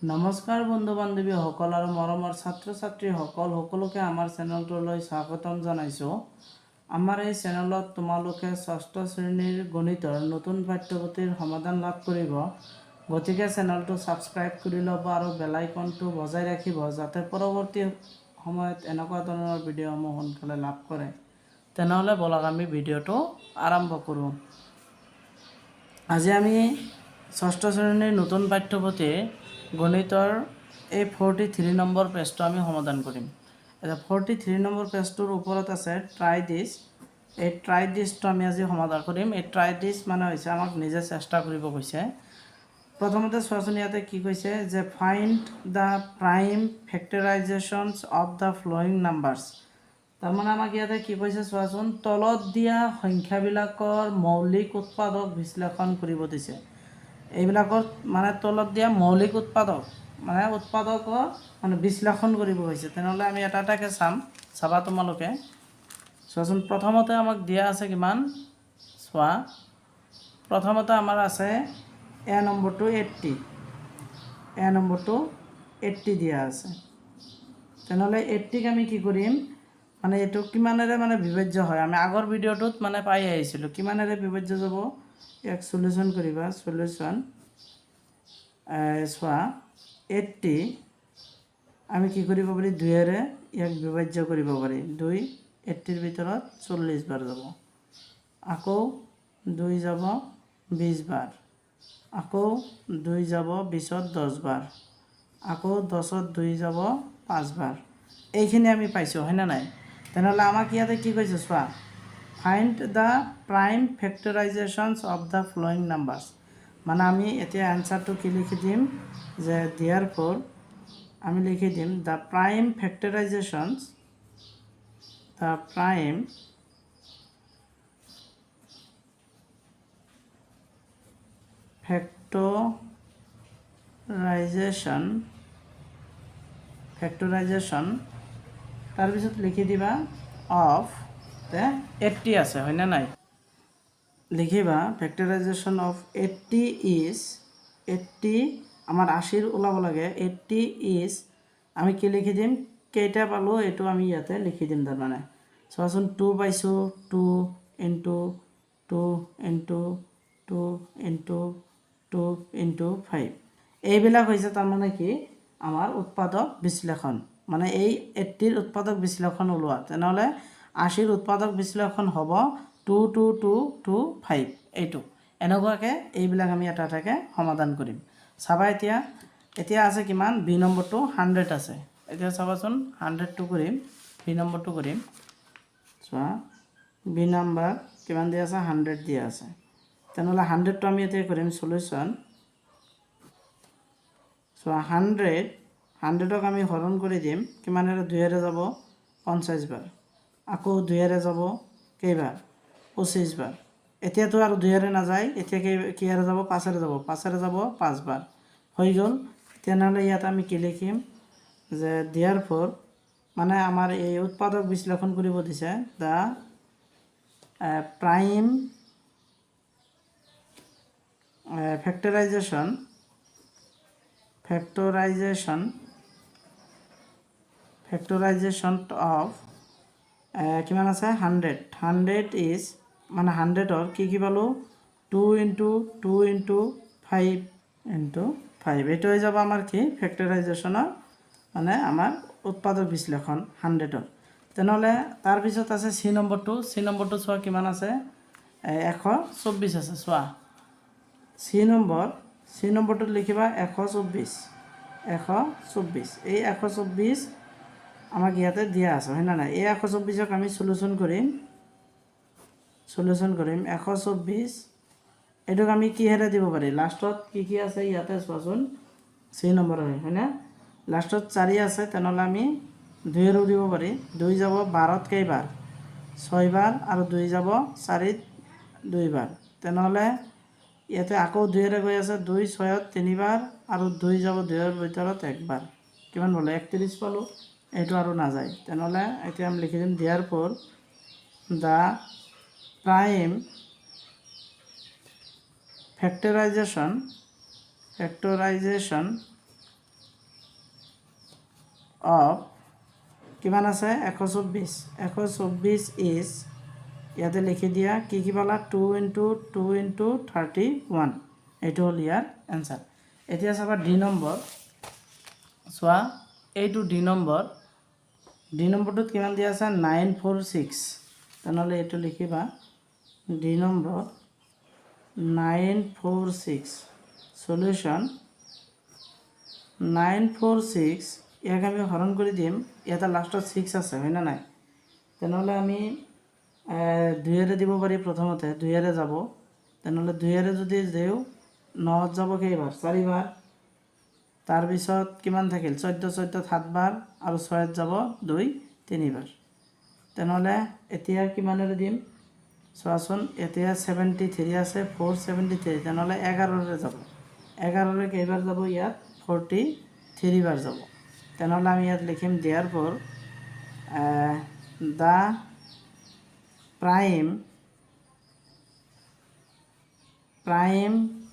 নমস্কাৰ বন্ধু বান্ধৱী সকল আৰু মৰমৰ ছাত্ৰ ছাত্ৰী সকলোকে আমাৰ চেনেলটোলৈ স্বাগতম জনাইছোঁ। আমাৰ এই চেনেলত তোমালোকে ষষ্ঠ শ্ৰেণীৰ গণিতৰ নতুন পাঠ্যপুথিৰ সমাধান লাভ কৰিব। গতিকে চেনেলটো ছাবস্ক্ৰাইব কৰি ল'ব আৰু বেল আইকনটো বজাই ৰাখিব যাতে পৰৱৰ্তী সময়ত এনেকুৱা ধৰণৰ ভিডিঅ'সমূহ সোনকালে লাভ কৰে। তেনেহ'লে বলক আমি ভিডিঅ'টো আৰম্ভ কৰোঁ। আজি আমি ষষ্ঠ শ্ৰেণীৰ নতুন পাঠ্যপুথিৰ গণিতৰ এই 43 নম্বৰ পেজটো আমি সমাধান কৰিম। এতিয়া 43 নম্বৰ পেজটোৰ ওপৰত আছে ট্ৰাই দিছ। এই ট্ৰাই দিছটো আমি আজি সমাধান কৰিম। এই ট্ৰাই দিছ মানে হৈছে আমাক নিজে চেষ্টা কৰিব কৈছে। প্ৰথমতে চোৱাচোন ইয়াতে কি কৈছে যে find the prime factorizations of the following numbers. তাৰমানে আমাক ইয়াতে কি কৈছে চোৱাচোন, তলত দিয়া সংখ্যাবিলাকৰ মৌলিক উৎপাদক বিশ্লেষণ কৰিব দিছে। এইবিলাকৰ মানে তলত দিয়া মৌলিক উৎপাদক উৎপাদকৰ বিশ্লেষণ কৰিব কৈছে। তেনেহ'লে আমি এটা এটাকৈ চাবা তোমালোকে চোৱাচোন। প্ৰথমতে আমাক দিয়া আছে কিমান চোৱা। প্ৰথমতে আমাৰ আছে এ নম্বৰটো 80, এ নম্বৰটো 80 দিয়া আছে। তেনেহ'লে 80ক আমি কি কৰিম, এইটো কিমানেৰে বিভাজ্য হয় আমি আগৰ ভিডিঅ'টোত পাই আহিছিলোঁ। কিমানেৰে বিভাজ্য যাব, ইয়াক সলিউশ্যন কৰিবা। সলিউশ্যন চোৱা 80 আমি কি কৰিব পাৰি, 2ৰে ইয়াক বিভাজ্য কৰিব পাৰি। 2 80ৰ ভিতৰত 40 বাৰ যাব, আকৌ 2 যাব 20 বাৰ, আকৌ 2 যাব 20ত 10 বাৰ, আকৌ 10ত 2 যাব 5 বাৰ। এইখিনি আমি পাইছোঁ হয়নে নাই? তেনেহ'লে আমাক ইয়াতে কি কৈছে চোৱা, find the prime factorizations of the following numbers. আমি এতিয়া এনচাৰটো কি লিখি দিম যে দেয়াৰফৰ আমি লিখি দিম the prime factorizations, the prime factorization তাৰপিছত লিখি দিবা অফ 80 আছে হয়নে নাই? লিখিবা ফেক্টৰাইজেশ্যন অফ 80 ইজ 80 আমাৰ 80ৰ ওলাব লাগে। 80 ইজ আমি কি লিখি দিম, কেইটা পালোঁ এইটো আমি ইয়াতে লিখি দিম। তাৰমানে চোৱাচোন 2 পাইছোঁ, 2 ইনটু 2 ইনটু 2 ইনটু 2 ইনটু 5। এইবিলাক হৈছে তাৰমানে কি আমাৰ উৎপাদক বিশ্লেষণ, এই 80ৰ উৎপাদক বিশ্লেষণ ওলোৱা। তেনেহ'লে 80ৰ উৎপাদক বিশ্লেষণ হ'ব 2 2 2 2 5। এইটো এনেকুৱাকৈ এইবিলাক আমি এটা এটাকৈ সমাধান কৰিম। চাবা এতিয়া আছে কিমান, বি নম্বৰটো 100 আছে। এতিয়া চাবাচোন 100টো কৰিম, বি নম্বৰটো কৰিম। চোৱা বি নাম্বাৰ কিমান দিয়া আছে, 100 দিয়া আছে। তেনেহ'লে 100টো আমি এতিয়া কৰিম সলিউশ্যন। চোৱা 100ক আমি হৰণ কৰি দিম কিমানেৰে, 2ৰে যাব 50 বাৰ, আকৌ 2ৰে যাব কেইবাৰ, 25 বাৰ। এতিয়াতো আৰু 2ৰে নাযায়, এতিয়া কিহেৰে যাব, 5ৰে যাব, 5ৰে যাব 5 বাৰ হৈ গ'ল। তেনেহ'লে ইয়াত আমি কি লিখিম যে দেয়াৰফৰ আমাৰ এই উৎপাদক বিশ্লেষণ কৰিব দিছে দ্য প্ৰাইম ফেক্টৰাইজেশ্যন অফ কিমান আছে 100 ইজ 100ৰ কি পালোঁ, 2 ইনটু 2 ইনটু 5 ইনটু 5। এইটো হৈ যাব আমাৰ কি ফেক্টৰাইজেশ্যনৰ আমাৰ উৎপাদক বিশ্লেষণ 100ৰ। তেনেহ'লে তাৰপিছত আছে চি নম্বৰটো। চি নম্বৰটো চোৱা কিমান আছে, 124 আছে। চোৱা চি নম্বৰটোত লিখিবা 124। এই 124 আমাক ইয়াতে দিয়া আছে হয় না নাই? এই 124ক আমি সলিউশ্যন কৰিম। 124 এইটোক আমি কিহেৰে দিব পাৰি, লাষ্টত কি আছে ইয়াতে চোৱাচোন, চি নম্বৰ হয় না? লাষ্টত 4 আছে। তেনেহ'লে আমি 2ৰেও দিব পাৰি। 2 যাব 12ত কেইবাৰ, 6 বাৰ, আৰু 2 যাব 4ত 2 বাৰ। তেনেহ'লে ইয়াতে আকৌ 2ৰে গৈ আছে, 2 6ত 3 বাৰ, আৰু 2 যাব 2ৰ ভিতৰত 1 বাৰ। কিমান পালোঁ, 31 পালোঁ। এইটো আৰু নাযায়। তেনেহ'লে এতিয়া আমি লিখি দিম দেয়াৰফৰ দ্য প্ৰাইম ফেক্টৰাইজেশ্যন অফ কিমান আছে 124 124 ইজ ইয়াতে লিখি দিয়া কি পালা 2 × 31 এইটো হ'ল ইয়াৰ এনসাৰ এতিয়া চাবা ডি নম্বৰ চোৱা এইটো ডি নম্বৰটোত কিমান দিয়া আছে 946 তেনেহ'লে এইটো লিখিবা ডি নম্বৰ 946 সলিউশন 946 ইয়াক আমি হৰণ কৰি দিম ইয়াতে লাষ্টত 6 আছে হয় না নাই তেনেহ'লে আমি 2 দিব পাৰি প্ৰথমতে 2 যাব তেনেহ'লে 2 যদি দেও 9 যাব কেইবাৰ 4 বাৰ তাৰপিছত কিমান থাকিল 14 7 বাৰ আৰু 6 যাব 2 3 বাৰ তেনেহ'লে এতিয়া কিমানেৰে দিম চোৱাচোন এতিয়া 73 আছে 473 তেনেহ'লে 11ৰে যাব 11ৰে কেইবাৰ যাব ইয়াত 43 বাৰ যাব তেনেহ'লে আমি ইয়াত লিখিম therefore the prime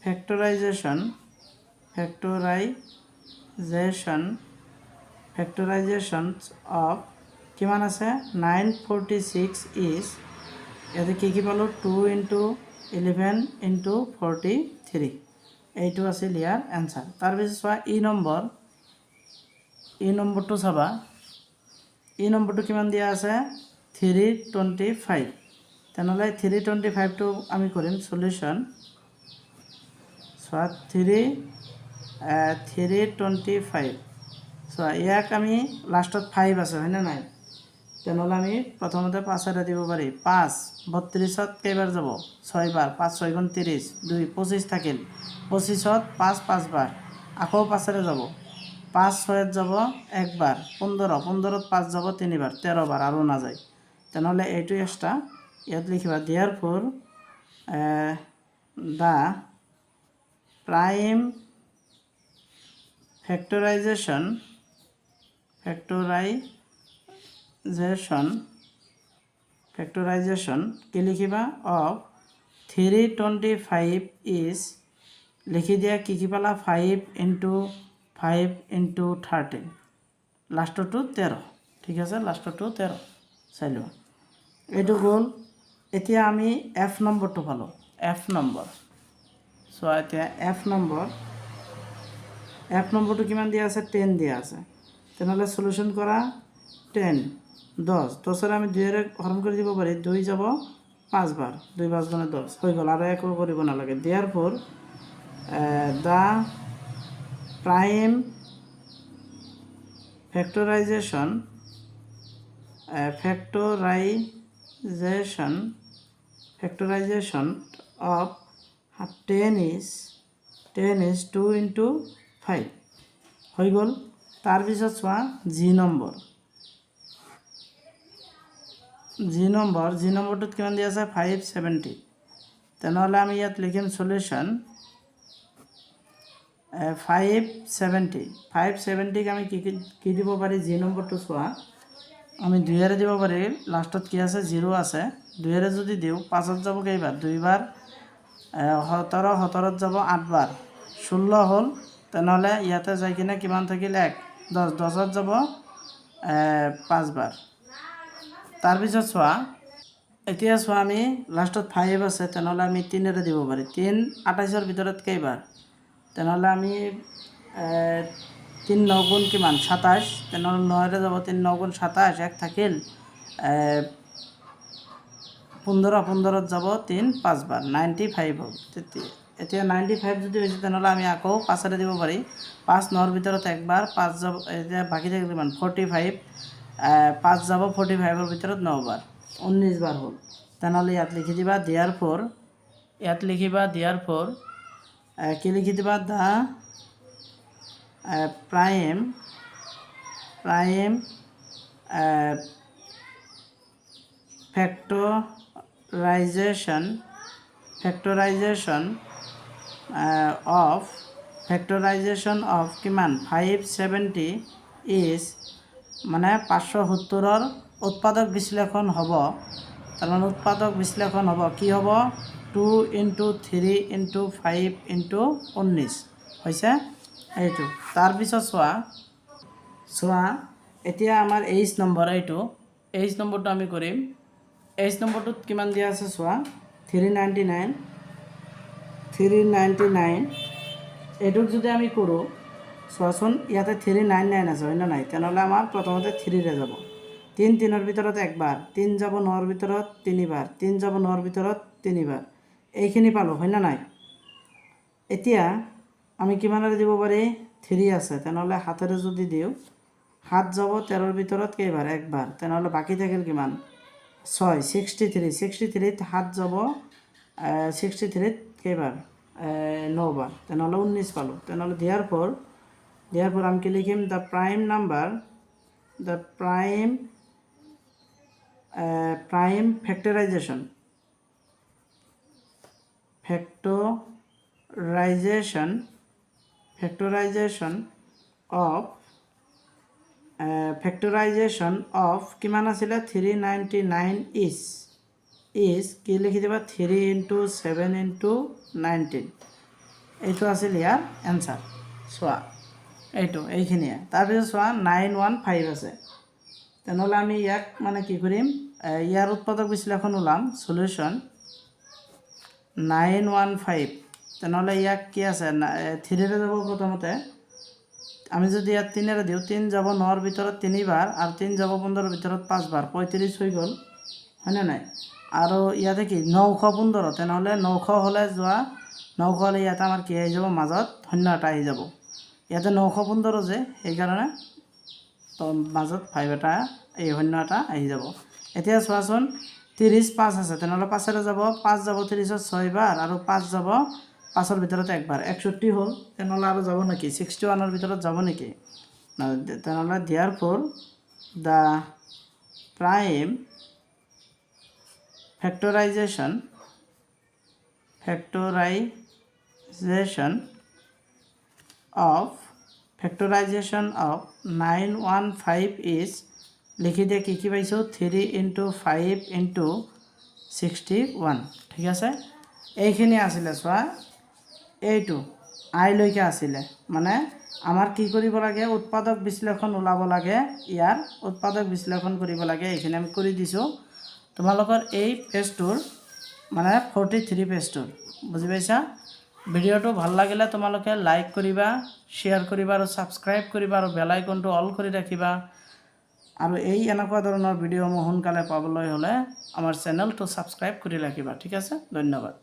factorization of কিমান আছে 946 is ইয়াতে কি পালো 2 × 11 × 43 এইটো আছিল ইয়াৰ এনসাৰ তাৰপিছত চোৱা ই নম্বৰটো চাবা ই নম্বৰটো কিমান দিয়া আছে 325 তেনেহ'লে 325টো আমি কৰিম সলিউশন চোৱা 325 চোৱা ইয়াক আমি লাষ্টত 5 আছে হয় না নাই তেনেহ'লে আমি প্ৰথমতে 5ৰে দিব পাৰি 5 32ত কেইবাৰ যাব 6 বাৰ 5 6 × 30 2 25 থাকিল 25ত 5 বাৰ আকৌ 5ৰে যাব 5 6ত যাব 1 বাৰ 15ত 5 যাব 3 বাৰ 13 বাৰ আৰু না যায় তেনেহ'লে এইটো এক্সট্ৰা ইয়াত লিখিবা therefore the prime factorization কি লিখিবা of 325 is লিখি দিয়া কি পালা 5 × 5 × 13 লাষ্টটো 13 ঠিক আছে লাষ্টটো 13 চাই লোৱা এইটো গ'ল এতিয়া আমি এফ নম্বৰটো পালো এফ নম্বৰ চোৱা এতিয়া এফ নম্বৰটো কিমান দিয়া আছে 10 দিয়া আছে তেনেহ'লে সলিউশন কৰা 10 10ৰে আমি 2ৰে হৰণ কৰি দিব পাৰি 2 যাব 5 বাৰ 2 5 গুণে 10 হৈ গ'ল আৰু একো কৰিব নালাগে therefore the prime factorization of 10 is 2 × 5 হৈ গ'ল তাৰপিছত চোৱা জি নম্বৰটোত কিমান দিয়া আছে 570 তেনেহ'লে আমি ইয়াত লিখিম সলিউশন 570ক আমি কি দিব পাৰি জি নম্বৰটো চোৱা আমি 2ৰে দিব পাৰি লাষ্টত কি আছে 0 আছে 2ৰে যদি দিওঁ 5ত যাব কেইবাৰ 2 বাৰ 17ত যাব 8 বাৰ 16 হ'ল তেনেহ'লে ইয়াতে যাই কিনে কিমান থাকিল 1 10ত যাব 5 বাৰ তাৰপিছত চোৱা এতিয়া চোৱা আমি লাষ্টত 5 আছে তেনেহ'লে আমি 3ৰে দিব পাৰি 3 28ৰ ভিতৰত কেইবাৰ তেনেহ'লে আমি 3 9 গুণ কিমান 27 তেনেহ'লে 9ৰে যাব 3 9 গুণ 27 1 থাকিল 15ত যাব 3 5 বাৰ 95 হ'ল এতিয়া 95 যদি হৈছে তেনেহ'লে আমি আকৌ 5ৰে দিব পাৰি 5 9ৰ ভিতৰত একবাৰ 5 যাব এতিয়া বাকী থাকিল কিমান 45 5 যাব 45ৰ ভিতৰত 9 বাৰ 19 বাৰ হ'ল তেনেহ'লে ইয়াত লিখি দিবা therefore কি লিখি দিবা the prime factorization of কিমান 570 is মানে 570ৰ উৎপাদক বিশ্লেষণ হ'ব তাৰমানে উৎপাদক বিশ্লেষণ হ'ব কি হ'ব 2 × 3 × 5 × 19 হৈছে এইটো তাৰপিছত চোৱা এতিয়া আমাৰ এইচ নম্বৰ এইটো এইচ নম্বৰটো আমি কৰিম এইচ নম্বৰটোত কিমান দিয়া আছে চোৱা 399 এইটোক যদি আমি কৰোঁ চোৱাচোন ইয়াতে 399 আছে হয় না নাই তেনেহ'লে আমাৰ প্ৰথমতে 3ৰে যাব 3 ভিতৰত একবাৰ 3 যাব 9ৰ ভিতৰত 3বাৰ 3 যাব 9ৰ ভিতৰত 3বাৰ এইখিনি পালোঁ হয় না নাই এতিয়া আমি কিমানৰে দিব পাৰি 3 আছে তেনেহ'লে 7ৰে যদি দিওঁ 7 যাব 13ৰ ভিতৰত কেইবাৰ একবাৰ তেনেহ'লে বাকী থাকিল কিমান 6 63 ত 7 যাব 63 ত কেইবাৰ 9 বাৰ তেনেহ'লে 19 পালোঁ তেনেহ'লে দিয়াৰ পর আমি কি লিখিম দ্য প্রাইম ফ্যাক্টরাইজেশন অফ কিমান আছিলে 399 ইজ কি লিখি দিবা 3 × 7 × 19 এইটো আছিল ইয়াৰ এনসাৰ চোৱা এইখিনিয়ে তাৰপিছত চোৱা 915 আছে তেনেহ'লে আমি ইয়াক মানে কি কৰিম ইয়াৰ উৎপাদক বিশ্লেষণ ওলাম সলিউশন 915 তেনেহ'লে ইয়াক কি আছে 3ৰে যাব প্ৰথমতে আমি যদি ইয়াত 3ৰে দিওঁ 3 যাব 9ৰ ভিতৰত 3বাৰ আৰু 3 যাব 15ৰ ভিতৰত 5বাৰ 35 হৈ গ'ল হয়নে নাই আৰু ইয়াতে কি 915 তেনেহ'লে 900 হ'লে যোৱা 900 হ'লে ইয়াতে আমাৰ কি আহি যাব মাজত শূন্য এটা আহি যাব ইয়াতে 915 যে সেইকাৰণে তো মাজত 5 এটা এই শূন্য এটা আহি যাব এতিয়া চোৱাচোন 35 আছে তেনেহ'লে 5ৰে যাব 5 যাব 30ত 6বাৰ আৰু 5 যাব 5ৰ ভিতৰত একবাৰ 61 হ'ল তেনেহ'লে আৰু যাব নেকি 61ৰ ভিতৰত যাব নেকি তেনেহ'লে দিয়াৰ for the prime factorisation of 915 is লিখি দিয়ে কি পাইছোঁ 3 × 5 × 61 ঠিক আছে এইখিনি আছিলে চোৱা এইটো আইলৈকে আছিলে মানে আমাৰ কি কৰিব লাগে উৎপাদক বিশ্লেষণ ওলাব লাগে ইয়াৰ উৎপাদক বিশ্লেষণ কৰিব লাগে এইখিনি আমি কৰি দিছোঁ তোমালোকৰ এই পেজটোৰ মানে 43 পেজটোৰ বুজি পাইছা ভিডিঅ'টো ভাল লাগিলে তোমালোকে লাইক কৰিবা শ্বেয়াৰ কৰিবা আৰু সাবস্ক্ৰাইব কৰিবা আৰু বেল আইকনটো অল কৰি ৰাখিবা আৰু এই এনেকুৱা ধৰণৰ ভিডিঅ'সমূহ সোনকালে পাবলৈ হ'লে আমাৰ চেনেলটো সাবস্ক্ৰাইব কৰি ৰাখিবা ঠিক আছে ধন্যবাদ